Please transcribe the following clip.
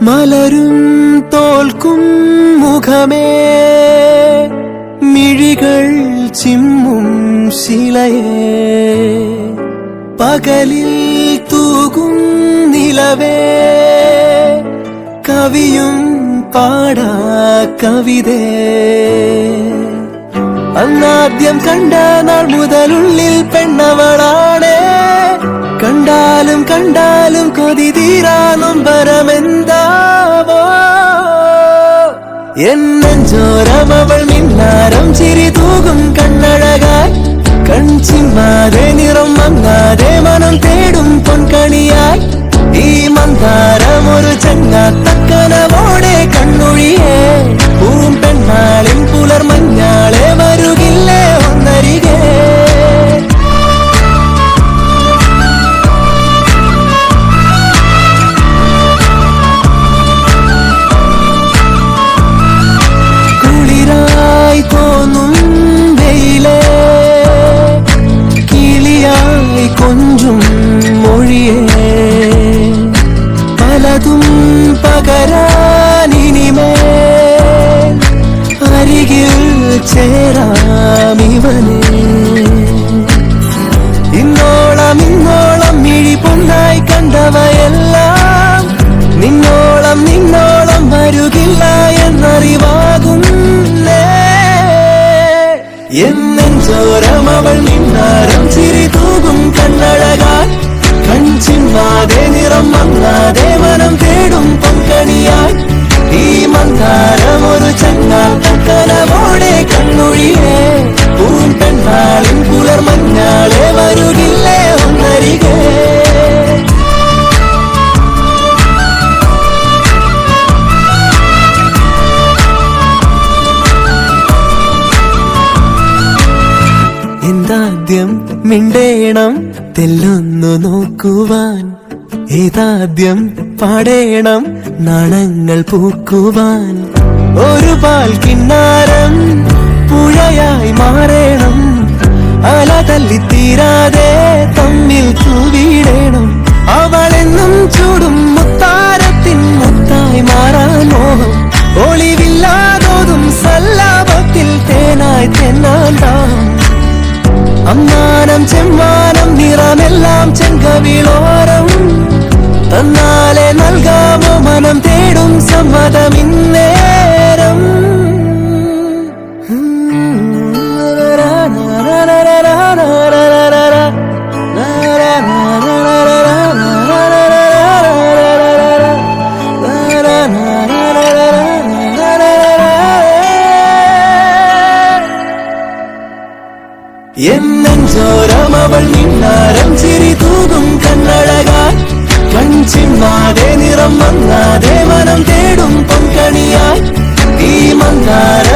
മലരും തോൽക്കും മുഖമേ മിഴികൾ ചിമ്മും ശിലയേ പകലിൽ തൂകും നിലവേ കവിയും പാടാ കവിതേ അന്നാദ്യം കണ്ട നാൾ മുതലുള്ളിൽ പെണ്ണവളാണേ കണ്ടാലും കണ്ടാലും കൊതി തീരാ നൊമ്പരമെന്താവോ എന്നെഞ്ചോരം അവൾ മിന്നാരം ചിരി തൂകും കണ്ണഴകായി കൺചിമ്മാതെ നിറം മങ്ങാതെ മനം തേടും പൊൻകണിയായി ഈ മന്ദാരം ഒരു ചങ്ങാത്തക്കനവോടെ കണ്ണൊഴിയേ പൂം പെണ്ണാളിൻ പുലർമഞ്ഞാളെ വരുകില്ലേ ഒന്നരികെ കുളിരായി തോന്നും വെയിലേ കിളിയായി കൊഞ്ചും മൊഴിയേ പലതും പകരാനിനിമേ അരികിൽ ചേരാമിവനേ ഇന്നോളം ഇന്നോളം മിഴി പൊന്നായി കണ്ടവയെല്ലാം നിന്നോളം നിന്നോളം വരുകില്ല എന്നറിവാകുന്നേ എന്നെഞ്ചോരം അവൾ മിന്നാരം ചിരി തൂകും കണ്ണഴകാൽ കൺചിമ്മാതെ നിറം മങ്ങാതെ മനം തേടും പൊൻകണിയായി ഈ മന്ദാരം ഒരു ചങ്ങാത്തക്കനവോടെ കണ്ണൊഴിയേ പൂം പെണ്ണാളിൻ പുലർമഞ്ഞാളെ വരുകില്ലേ ഒന്നരികെ എന്താദ്യം മിണ്ടേണം തെല്ലൊന്നു നോക്കുവാൻ ഏതാദ്യം പാടേണം നാണങ്ങൾ പൂക്കുവാൻ ഒരു പാൽ കിന്നാരം പുഴയായി മാറേണം അല തല്ലിത്തീരാതെ തമ്മിൽ തൂവിടേണം അവളെന്നും ചൂടും മുത്താരത്തിൻ മുത്തായി മാറാൻ മോഹം ഒളിവില്ലാതോതും സല്ലാപത്തിൽ തേനായി തെന്നാണ്ടാം അമ്മാനം ചെമ്മാനം നിറമെല്ലാം ചെങ്കവിളോരം തന്നാലെ നൽകാമോ മനം തേടും സമ്മതമിന്നേരം എന്നെഞ്ചോരം അവൾ മിന്നാരം ചിരി തൂകും കണ്ണഴകാൽ കൺചിമ്മാതെ നിറം മങ്ങാതെ മനം തേടും പൊൻകണിയായി ഈ മന്ദാരം